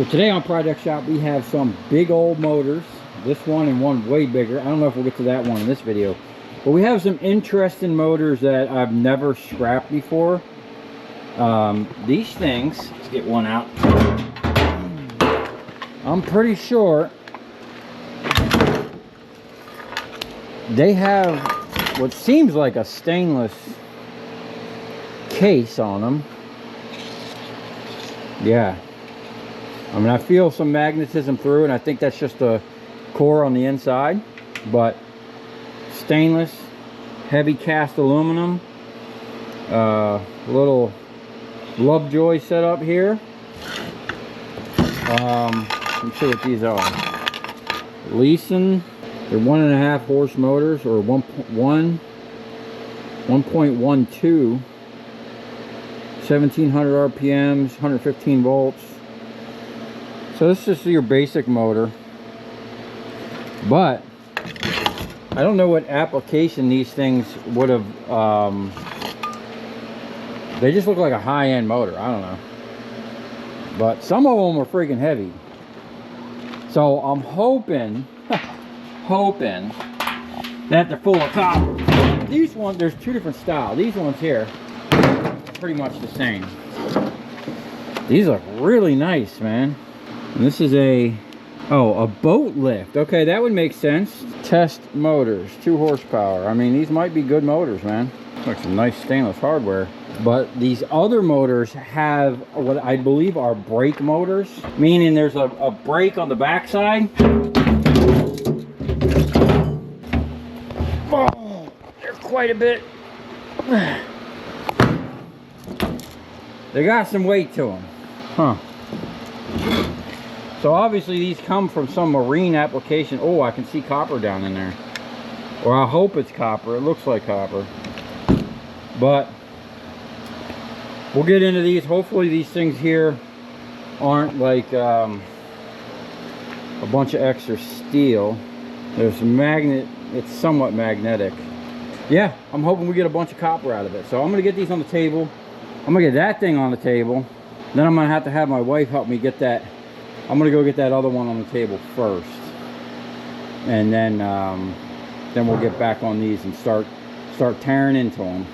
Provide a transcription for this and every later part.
So today on Project Shop we have some big old motors. This one and one way bigger. I don't know if we'll get to that one in this video. But we have some interesting motors that I've never scrapped before. These things, let's get one out. I'm pretty sure they have what seems like a stainless case on them. Yeah. I mean, I feel some magnetism through, and I think that's just a core on the inside. But stainless, heavy cast aluminum, little Lovejoy setup here. Let me see what these are. Leeson, they're 1.5 horse motors, or 1.12, 1700 RPMs, 115 volts. So this is just your basic motor, but I don't know what application these things would have. They just look like a high-end motor. I don't know, but some of them are freaking heavy. So I'm hoping that they're full of copper. These ones, there's two different styles. These ones here, pretty much the same. These look really nice, man. And this is a boat lift. Okay, that would make sense. Test motors, 2 horsepower. I mean, these might be good motors, man. Like some nice stainless hardware. But these other motors have what I believe are brake motors, meaning there's a brake on the backside. Oh, they're quite a bit. They got some weight to them. Huh. So obviously these come from some marine application. Oh, I can see copper down in there. Or I hope it's copper. It looks like copper. But we'll get into these. Hopefully these things here aren't like a bunch of extra steel. There's a magnet. It's somewhat magnetic. Yeah, I'm hoping we get a bunch of copper out of it. So I'm going to get these on the table. I'm going to get that thing on the table. Then I'm going to have my wife help me get that. I'm going to go get that other one on the table first. And then we'll get back on these and start tearing into them.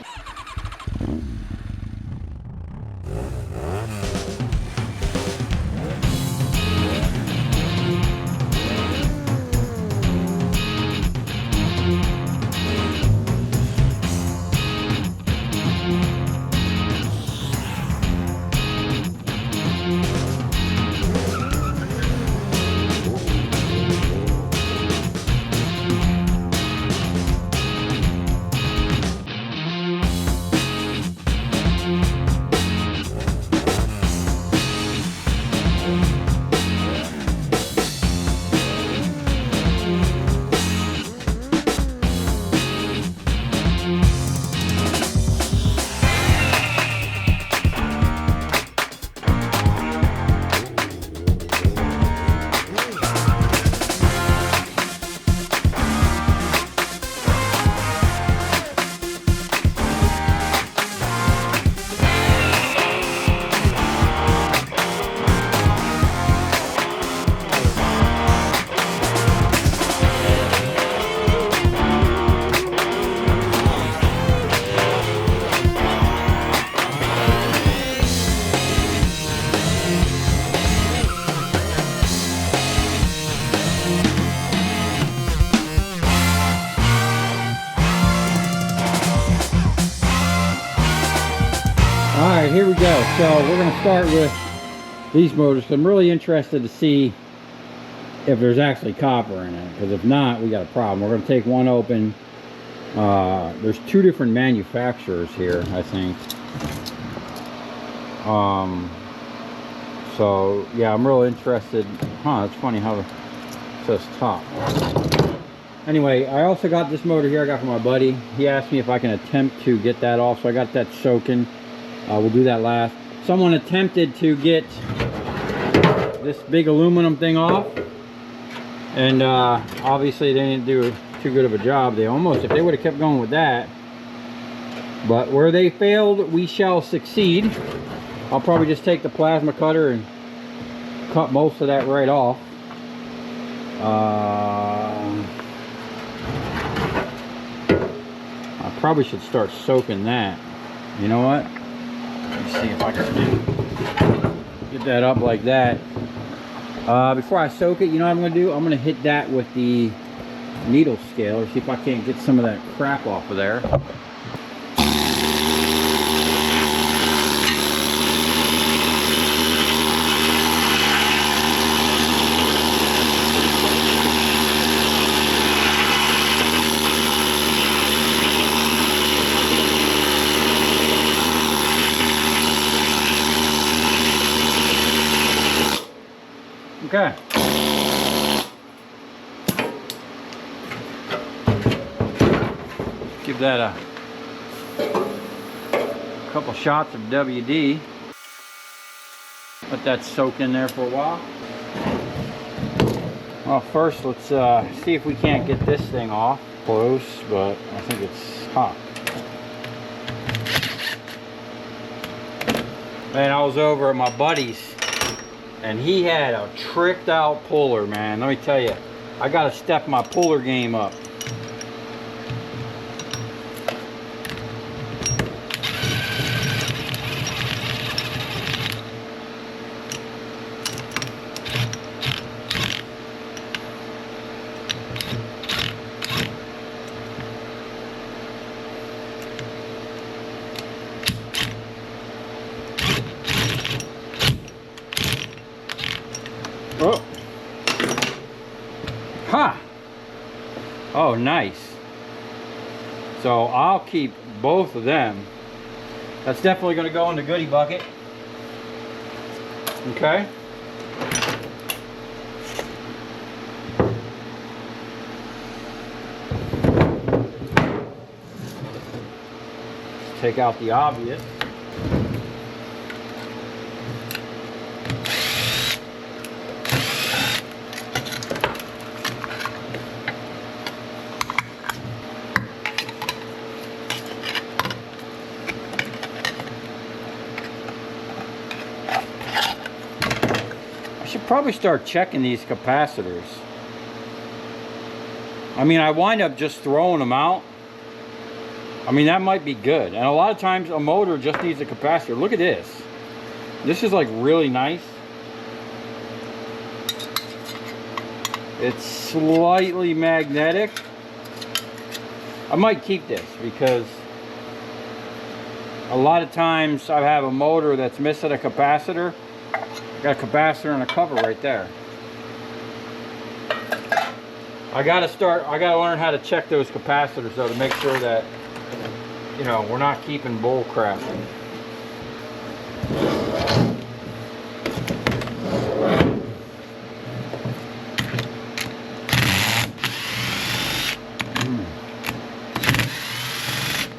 Alright, here we go. So we're going to start with these motors. I'm really interested to see if there's actually copper in it, because if not, we got a problem. We're going to take one open. There's 2 different manufacturers here, I think. So yeah, I'm really interested. It's funny how it says top. Anyway, I also got this motor here I got from my buddy. He asked me if I can attempt to get that off, so I got that soaking. We'll do that last. Someone attempted to get this big aluminum thing off, and obviously they didn't do too good of a job. They almost, if they would have kept going with that. But where they failed, we shall succeed. I'll probably just take the plasma cutter and cut most of that right off. I probably should start soaking that. You know what? Let me see if I can get that up like that. Before I soak it, you know what I'm going to do? I'm going to hit that with the needle scale, or see if I can't get some of that crap off of there. Okay. Give that a couple shots of WD. Let that soak in there for a while. Well, first let's see if we can't get this thing off. Close, but I think it's hot. Man, I was over at my buddy's and he had a tricked out puller, man. Let me tell you, I gotta step my puller game up. Oh. Ha! Oh, nice. So I'll keep both of them. That's definitely going to go in the goodie bucket. Okay. Let's take out the obvious. Probably start checking these capacitors. I mean, I wind up just throwing them out. I mean, that might be good. And a lot of times a motor just needs a capacitor. Look at this. This is like really nice. It's slightly magnetic. I might keep this because a lot of times I have a motor that's missing a capacitor. Got a capacitor and a cover right there. I gotta learn how to check those capacitors though, to make sure that, you know, we're not keeping bull crap.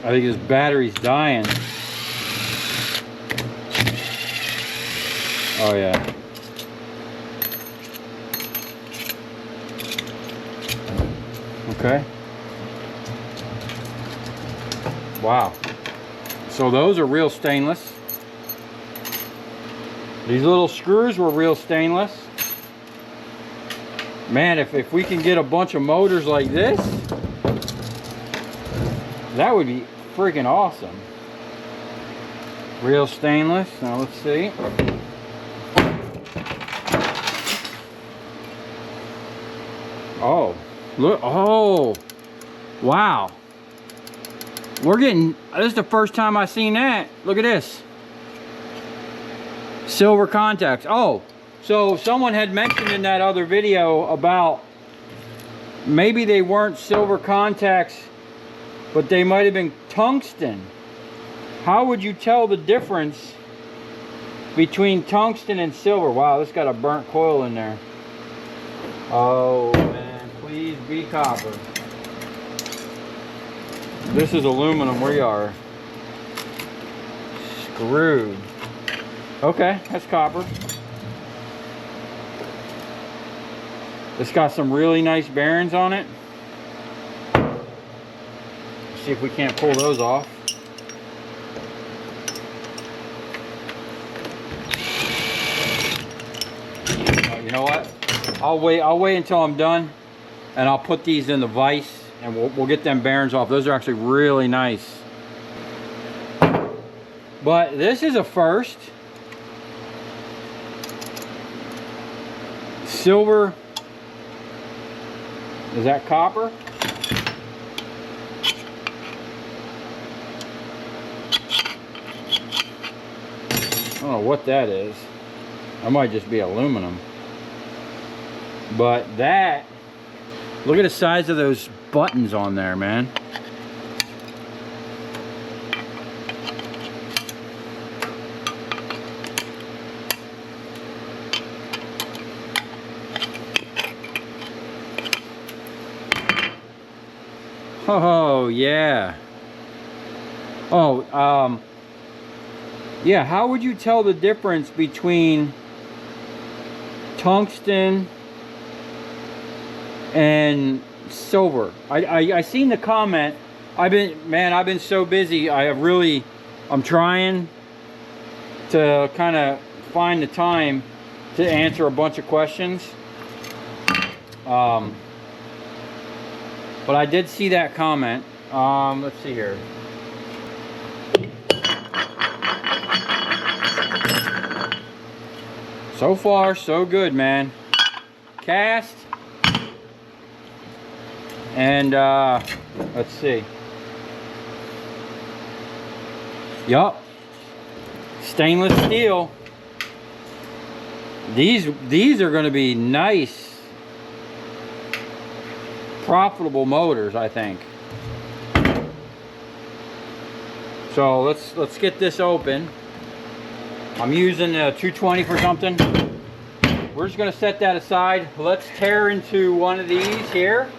I think his battery's dying. Oh yeah. Okay. Wow. So those are real stainless. These little screws were real stainless. Man, if we can get a bunch of motors like this, that would be freaking awesome. Real stainless. Now let's see. Oh, look, oh, wow. This is the first time I've seen that. Look at this. Silver contacts. Oh, so someone had mentioned in that other video about maybe they weren't silver contacts, but they might have been tungsten. How would you tell the difference between tungsten and silver? Wow, this got a burnt coil in there. Oh, man. Please be copper. This is aluminum. We are screwed. Okay, that's copper. It's got some really nice bearings on it. Let's see if we can't pull those off. You know what? I'll wait until I'm done, and I'll put these in the vise, and we'll get them bearings off. Those are actually really nice. But this is a first. Silver. Is that copper? I don't know what that is. That might just be aluminum. But that, look at the size of those buttons on there, man. Oh, yeah. Oh, yeah, how would you tell the difference between tungsten and silver? I seen the comment. I've been so busy. I'm trying to kind of find the time to answer a bunch of questions. But I did see that comment. Let's see here. So far, so good, man. Cast. And let's see. Yup. Stainless steel. These are going to be nice, profitable motors, I think. So let's get this open. I'm using a 220 for something. We're just going to set that aside. Let's tear into one of these here.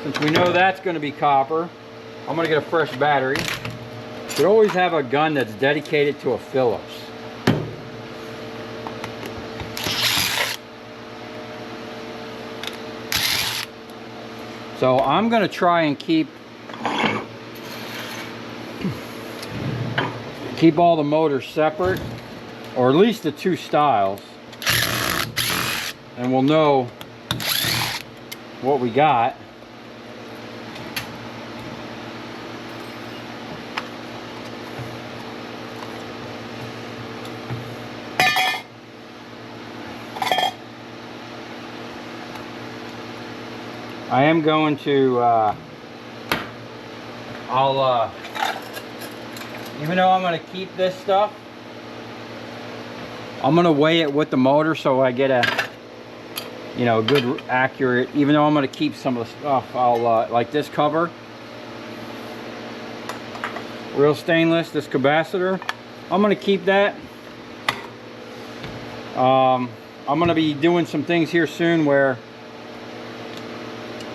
Since we know that's going to be copper, I'm going to get a fresh battery. Should always have a gun that's dedicated to a Phillips. So I'm going to try and keep all the motors separate, or at least the two styles, and we'll know what we got. I am going to even though I'm going to keep this stuff, I'm going to weigh it with the motor so I get a, you know, good, accurate, even though I'm going to keep some of the stuff. I'll, like this cover, real stainless, this capacitor, I'm going to keep that. I'm going to be doing some things here soon where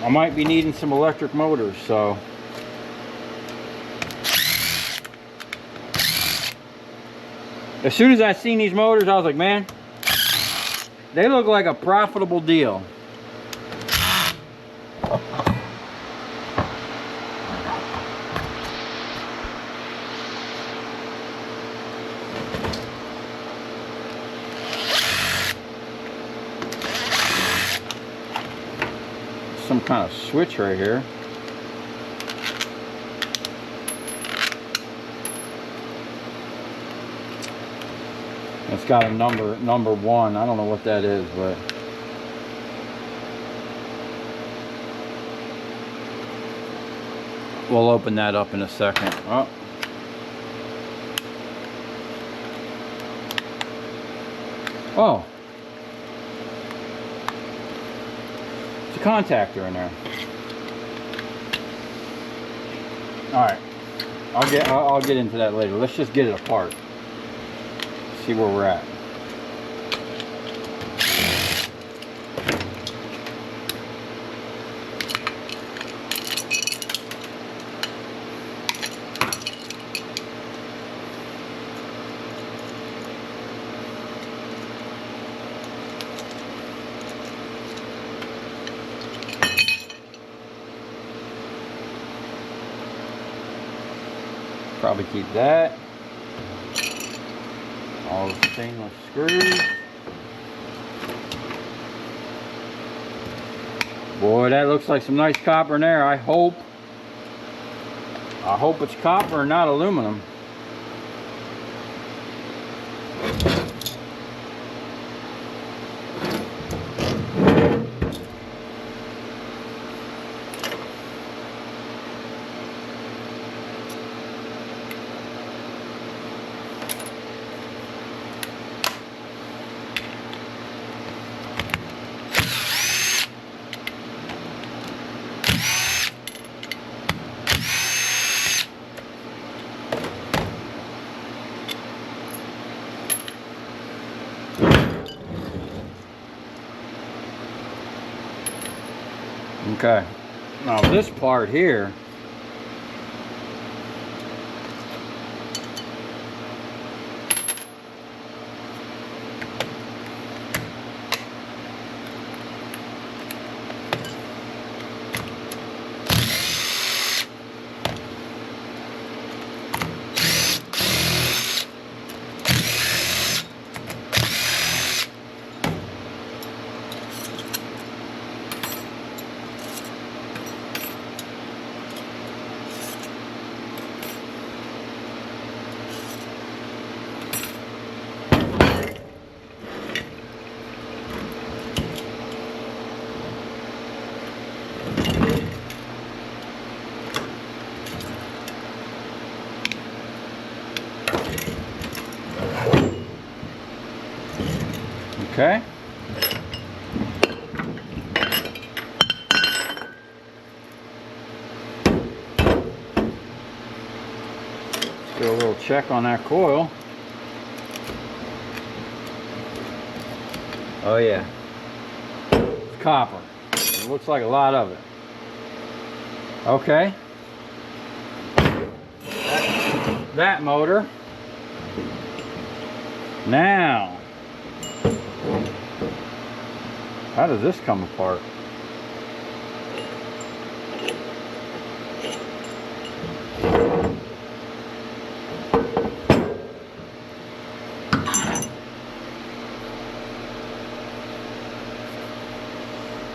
I might be needing some electric motors, so. As soon as I seen these motors, I was like, man, they look like a profitable deal. Some kind of switch right here. It's got a number 1. I don't know what that is, but we'll open that up in a second. Oh. Oh. It's a contactor in there. All right. I'll get into that later. Let's just get it apart. See where we're at. Probably keep that. All the stainless screws. Boy, that looks like some nice copper in there. I hope it's copper and not aluminum. Okay, now this part here, okay. Let's do a little check on that coil. Oh yeah, it's copper. It looks like a lot of it. Okay. That motor. Now, how does this come apart?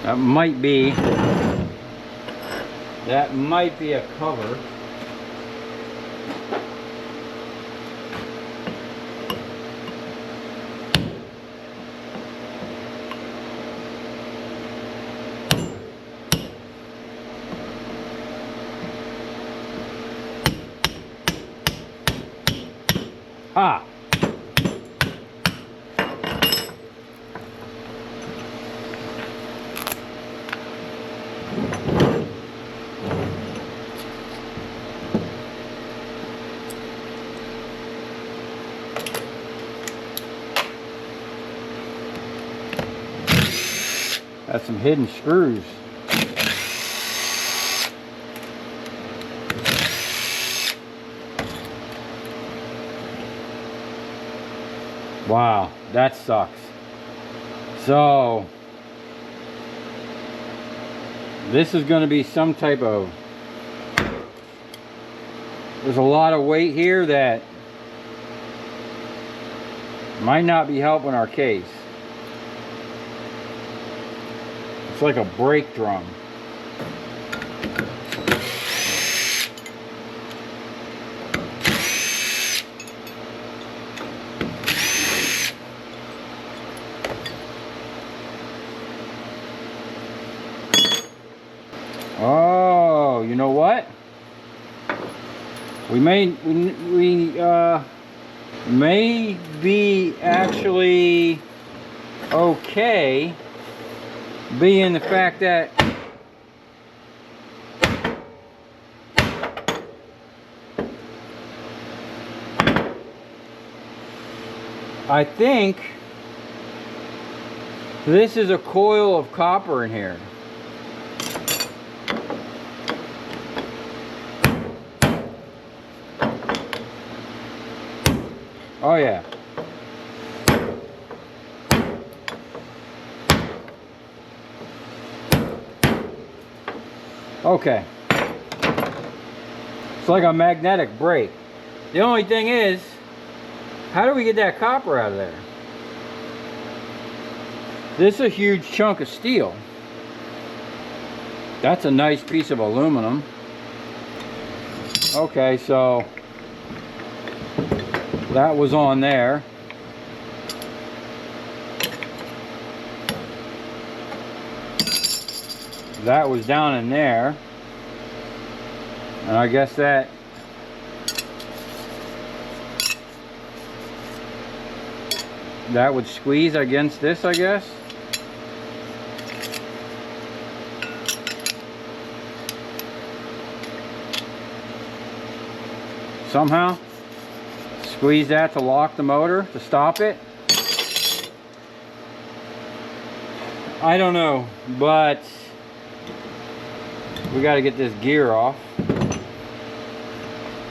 That might be a cover. Ah. That's some hidden screws. Wow, that sucks. So this is going to be some type of, there's a lot of weight here that might not be helping our case. It's like a brake drum. Oh, you know what? We may be actually okay, being the fact that I think this is a coil of copper in here. Oh yeah. Okay. It's like a magnetic brake. The only thing is, how do we get that copper out of there? This is a huge chunk of steel. That's a nice piece of aluminum. Okay, so that was on there. That was down in there. And I guess that would squeeze against this, I guess. Somehow squeeze that to lock the motor, to stop it. I don't know, but we got to get this gear off.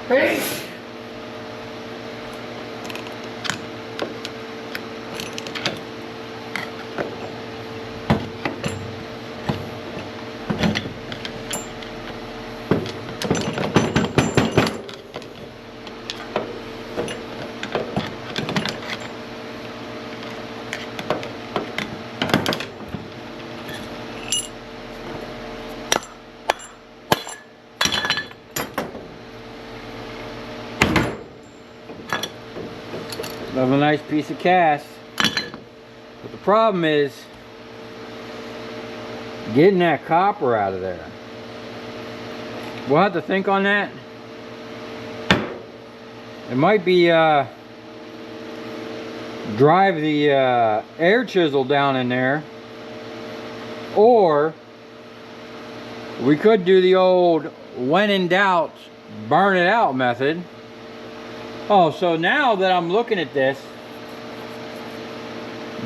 Hey! Of a nice piece of cast, but the problem is getting that copper out of there. We'll have to think on that. It might be drive the air chisel down in there, or we could do the old when in doubt burn it out method. Oh, so now that I'm looking at this,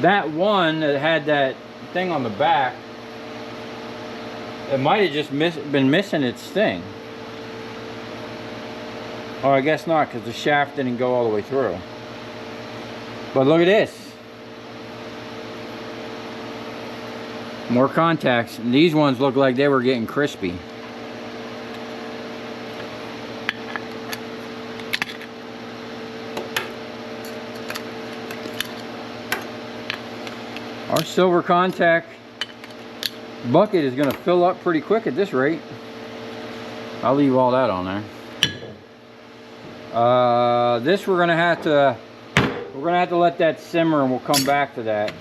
that one that had that thing on the back, it might have just been missing its thing. Oh, I guess not, because the shaft didn't go all the way through. But look at this. More contacts. And these ones look like they were getting crispy. Our silver contact bucket is going to fill up pretty quick at this rate. I'll leave all that on there. This we're going to have to let that simmer, and we'll come back to that.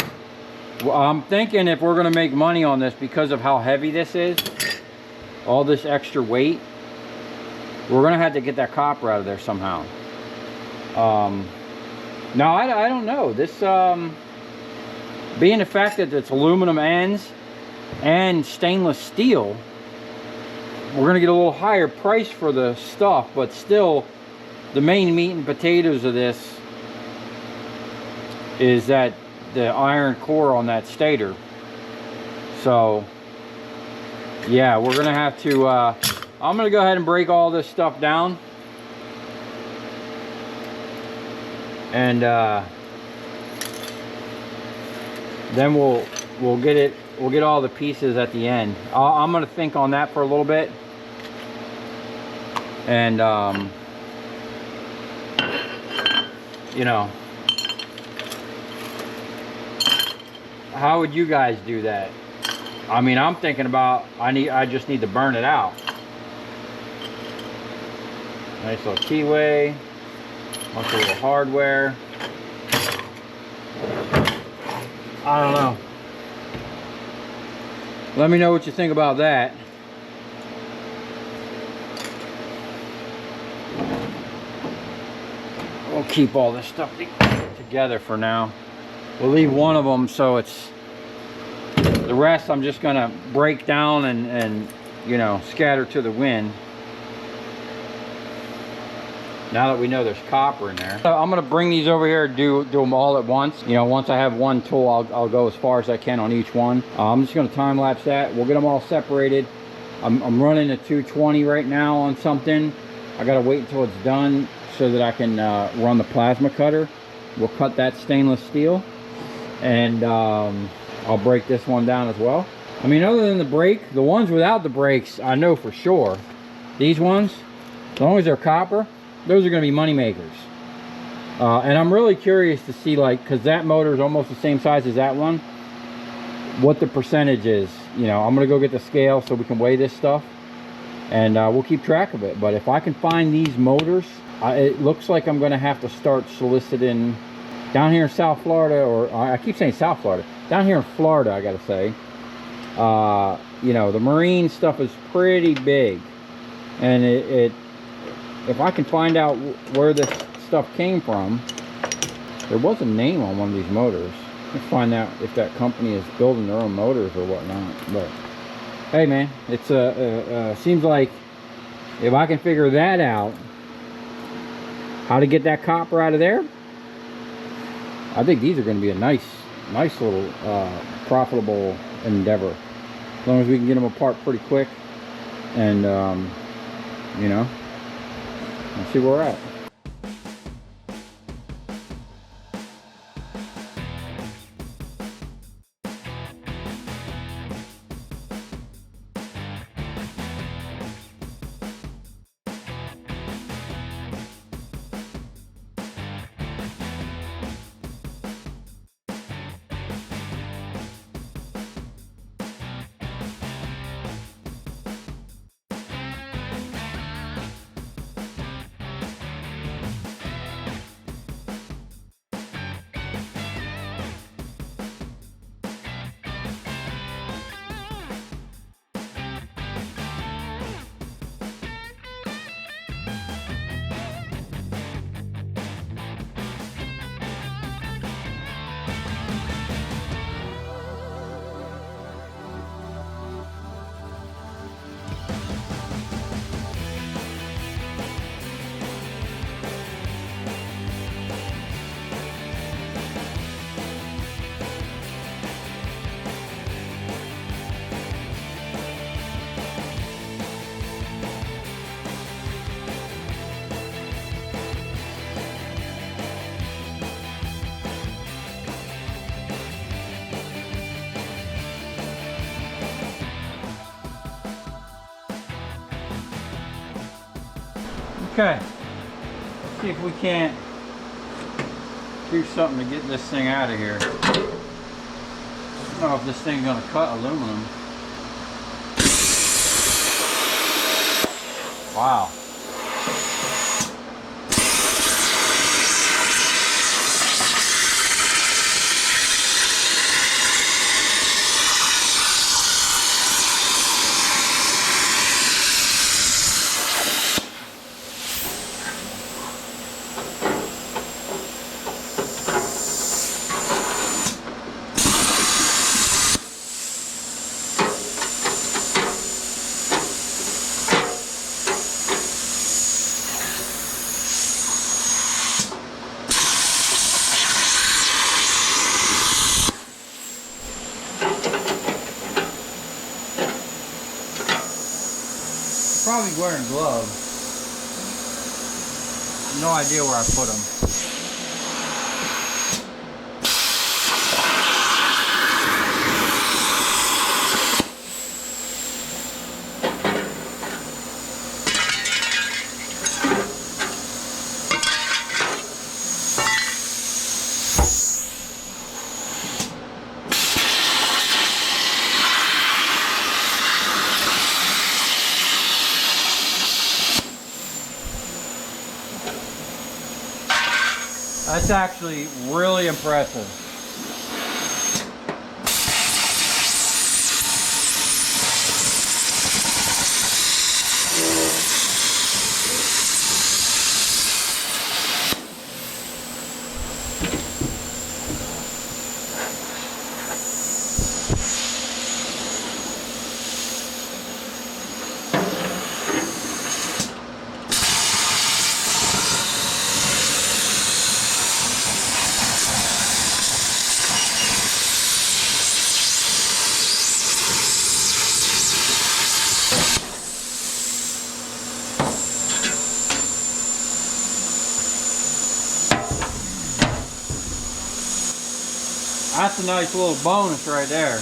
Well, I'm thinking if we're going to make money on this, because of how heavy this is, all this extra weight, we're going to have to get that copper out of there somehow. Now I don't know. This being the fact that it's aluminum ends and stainless steel, we're going to get a little higher price for the stuff, but still the main meat and potatoes of this is that the iron core on that stator. So yeah, we're going to have to I'm going to go ahead and break all this stuff down, and then we'll get all the pieces at the end. I'm gonna think on that for a little bit, and you know, how would you guys do that? I mean, I'm thinking about I just need to burn it out. Nice little keyway, bunch of little hardware. I don't know. Let me know what you think about that. We'll keep all this stuff together for now. We'll leave one of them, so it's the rest I'm just gonna break down and you know, scatter to the wind. Now that we know there's copper in there. So I'm gonna bring these over here and do them all at once. You know, once I have one tool, I'll go as far as I can on each one. I'm just gonna time lapse that. We'll get them all separated. I'm running a 220 right now on something. I gotta wait until it's done so that I can run the plasma cutter. We'll cut that stainless steel, and I'll break this one down as well. I mean, other than the brake, the ones without the brakes, I know for sure. These ones, as long as they're copper, those are going to be money makers. And I'm really curious to see, like, because that motor is almost the same size as that one, what the percentage is. you know, I'm gonna go get the scale so we can weigh this stuff, and we'll keep track of it. But if I can find these motors, it looks like I'm gonna have to start soliciting down here in South Florida, or I keep saying South Florida, down here in Florida, I gotta say. You know, the marine stuff is pretty big, and if I can find out where this stuff came from. There was a name on one of these motors. Let's find out if that company is building their own motors or whatnot. But hey, man, it's seems like if I can figure that out, how to get that copper out of there, I think these are going to be a nice little profitable endeavor. As long as we can get them apart pretty quick, and you know, let's see where we're at. Okay, let's see if we can't do something to get this thing out of here. I don't know if this thing's going to cut aluminum. Wow. Probably wearing gloves. No idea where I put them. That's actually really impressive. That's a nice little bonus right there.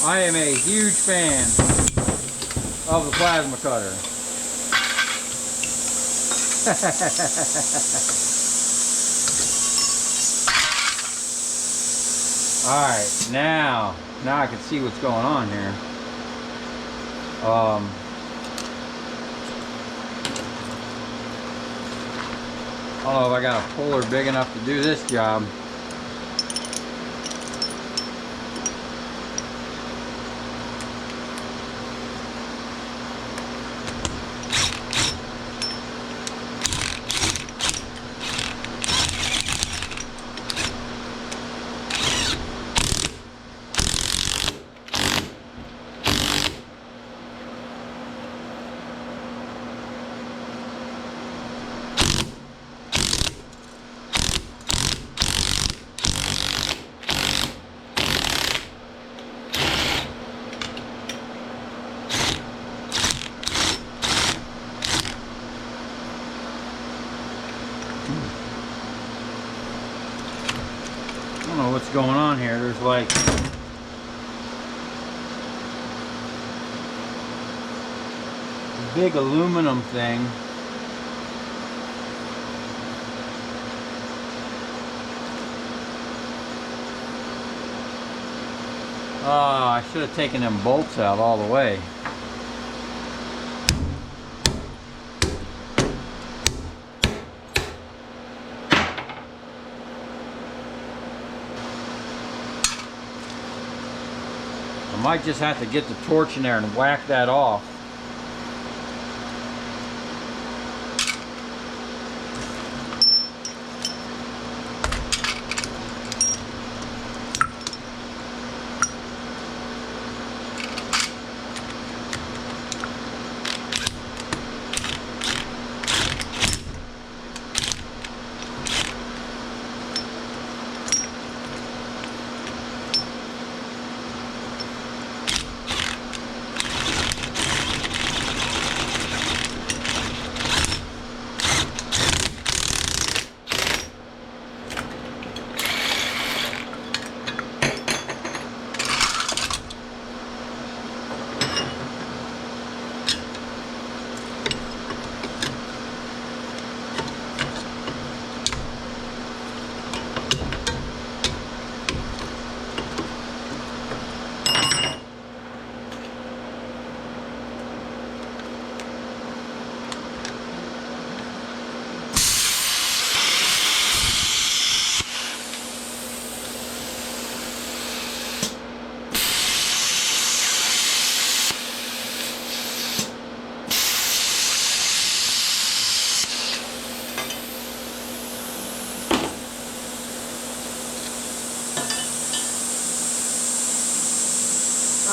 I am a huge fan of the plasma cutter. Alright, now I can see what's going on here. I don't know if I got a puller big enough to do this job. I don't know what's going on here. There's like a big aluminum thing. Oh, I should have taken them bolts out all the way. I might just have to get the torch in there and whack that off.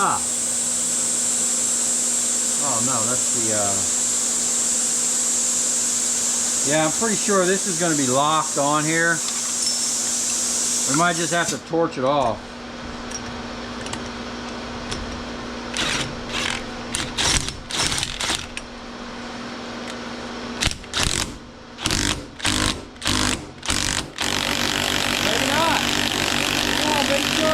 Ah. Oh no, that's the, yeah, I'm pretty sure this is going to be locked on here. We might just have to torch it off. Maybe not. Come on, baby, go.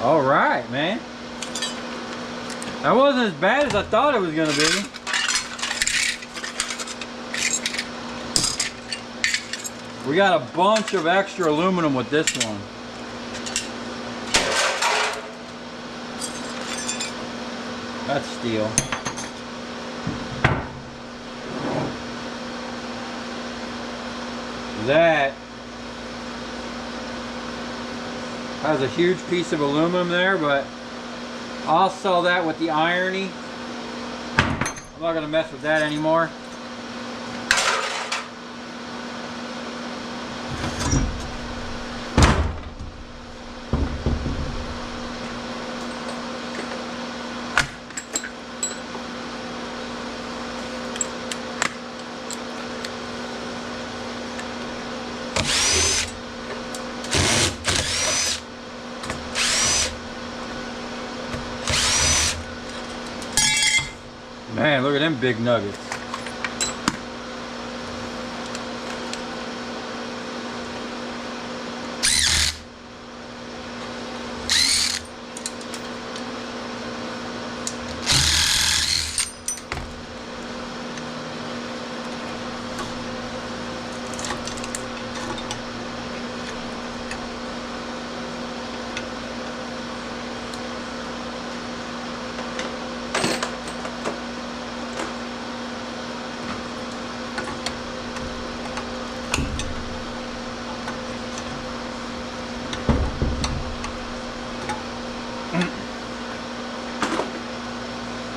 All right, man. That wasn't as bad as I thought it was going to be. We got a bunch of extra aluminum with this one. That's steel. That has a huge piece of aluminum there, but I'll sell that with the irony. I'm not going to mess with that anymore. Man, look at them big nuggets.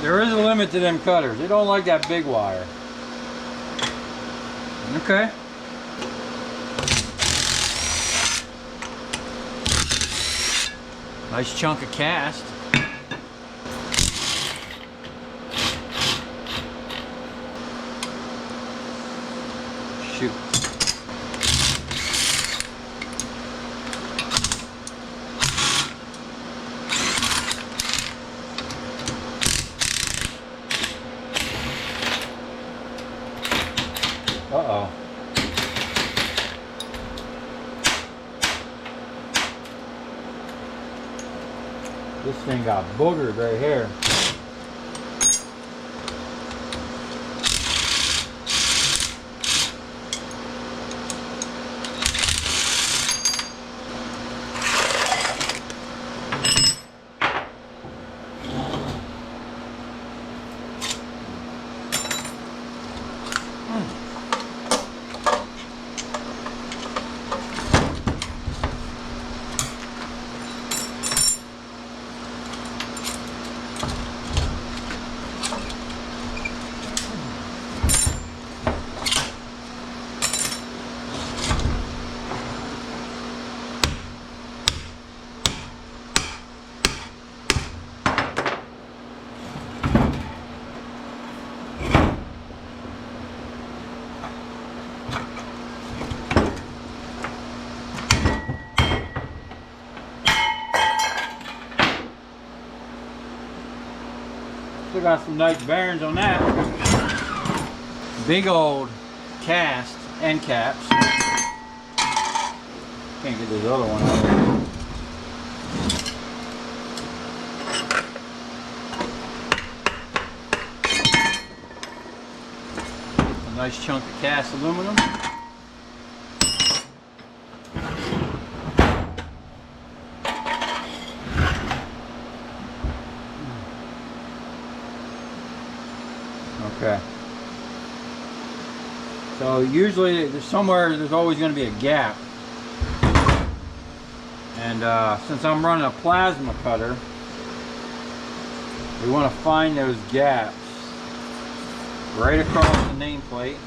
There is a limit to them cutters. They don't like that big wire. Okay. Nice chunk of cast. Shoot. Uh-oh. This thing got boogered right here. Still got some nice bearings on that. Big old cast end caps. Can't get this other one out. A nice chunk of cast aluminum. Okay. So usually there's always going to be a gap. And since I'm running a plasma cutter, we want to find those gaps right across the nameplate.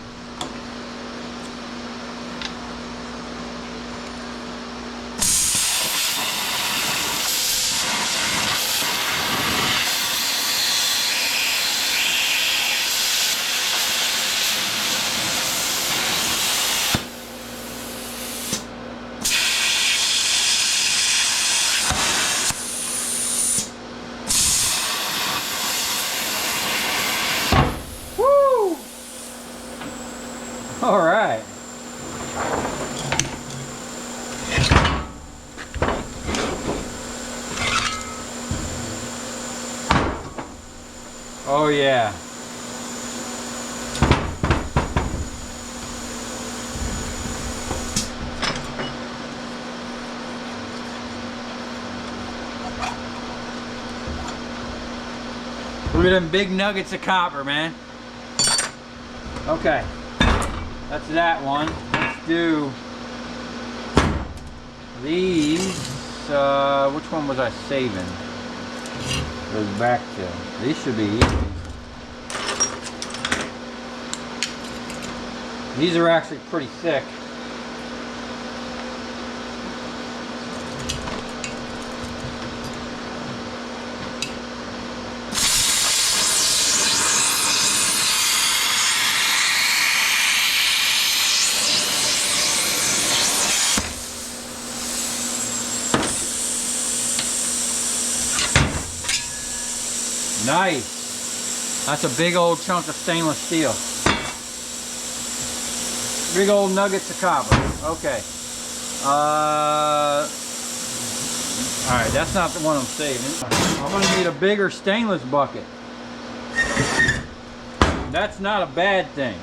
All right. Oh yeah. Look at them big nuggets of copper, man. Okay. That's that one. Let's do these. Which one was I saving? Goes back to. These should be easy. These are actually pretty thick. Nice. That's a big old chunk of stainless steel. Big old nuggets of copper. Okay. Alright, that's not the one I'm saving. I'm going to need a bigger stainless bucket. That's not a bad thing.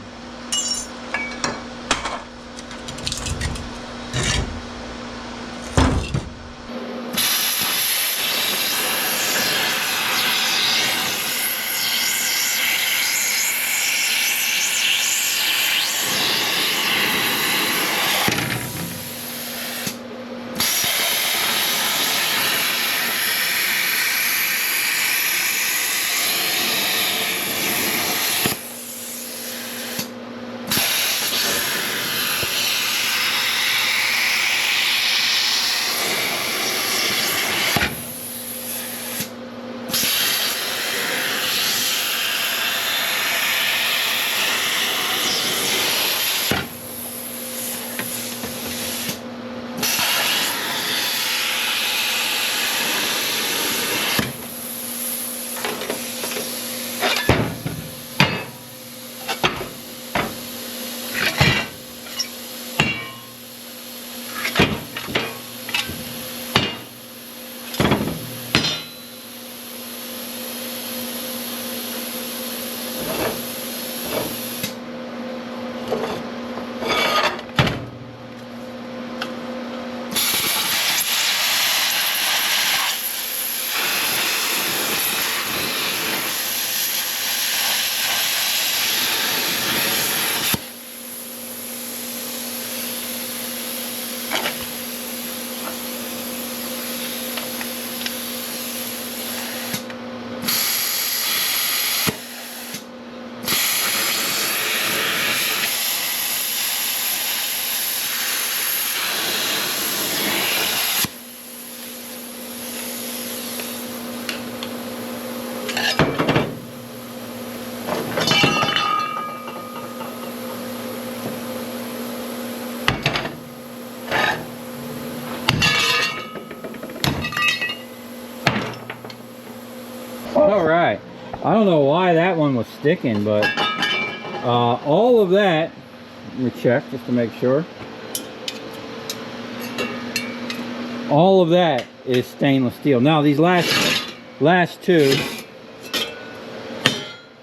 All right, I don't know why that one was sticking, but all of that, let me check just to make sure. All of that is stainless steel. Now these last two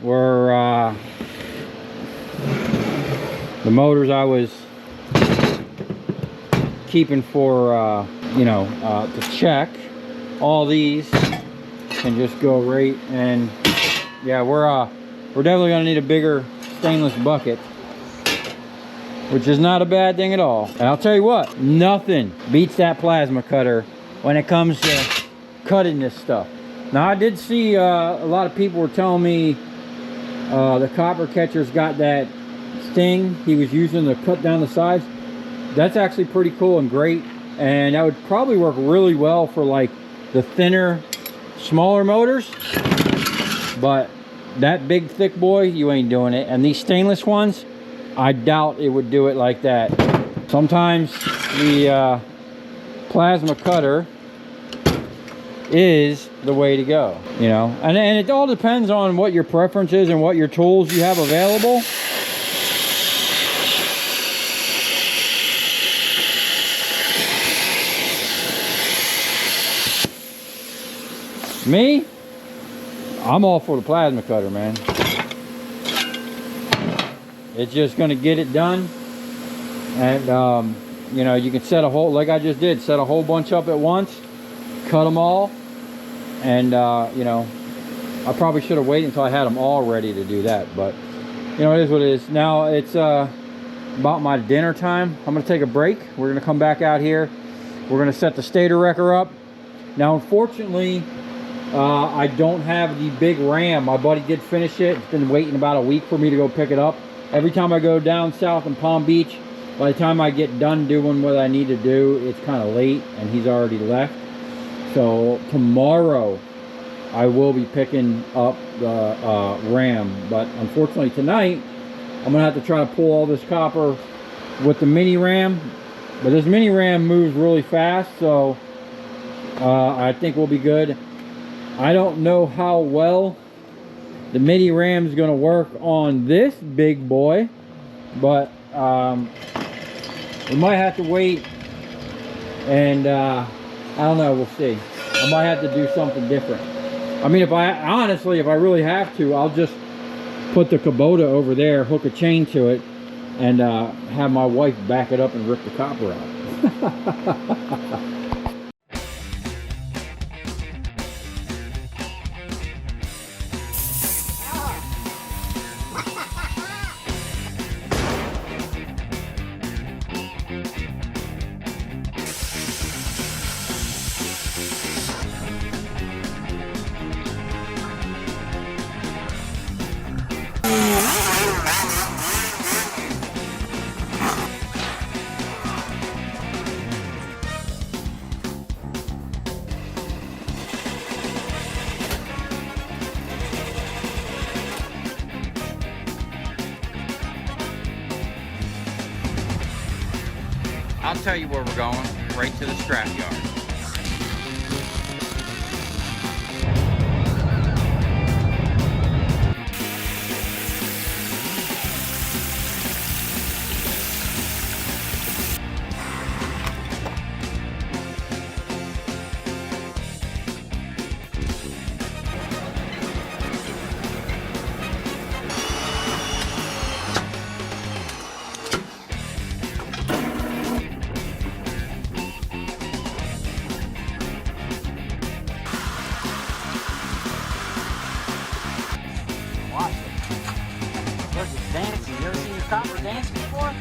were the motors I was keeping for you know, to check. All these can just go right, and yeah, we're definitely gonna need a bigger stainless bucket, which is not a bad thing at all. And I'll tell you what, nothing beats that plasma cutter when it comes to cutting this stuff. Now I did see a lot of people were telling me the copper catcher's got that sting he was using to cut down the sides. That's actually pretty cool and great, and that would probably work really well for like the thinner, smaller motors, but that big thick boy, you ain't doing it. And these stainless ones, I doubt it would do it like that. Sometimes the plasma cutter is the way to go, you know, and it all depends on what your preference is and what your tools you have available. Me, I'm all for the plasma cutter, man. It's just going to get it done. And, you know, you can set a whole, like I just did, set a whole bunch up at once, cut them all. And, you know, I probably should have waited until I had them all ready to do that. But, you know, it is what it is. Now it's about my dinner time. I'm going to take a break. We're going to come back out here. We're going to set the stator wrecker up. Now, unfortunately, I don't have the big ram. My buddy did finish it. It's been waiting about a week for me to go pick it up. Every time I go down south in Palm Beach, by the time I get done doing what I need to do, it's kind of late and he's already left. So tomorrow I will be picking up the ram, but unfortunately tonight I'm gonna have to try to pull all this copper with the mini ram. But this mini ram moves really fast, so I think we'll be good. I don't know how well the MIDI ram's gonna work on this big boy, but we might have to wait, and I don't know, we'll see. I might have to do something different. I mean, honestly, if I really have to, I'll just put the Kubota over there, hook a chain to it, and have my wife back it up and rip the copper out. I'll tell you where we're going, right to the scrap yard. Dancing. You ever seen your copper dance before?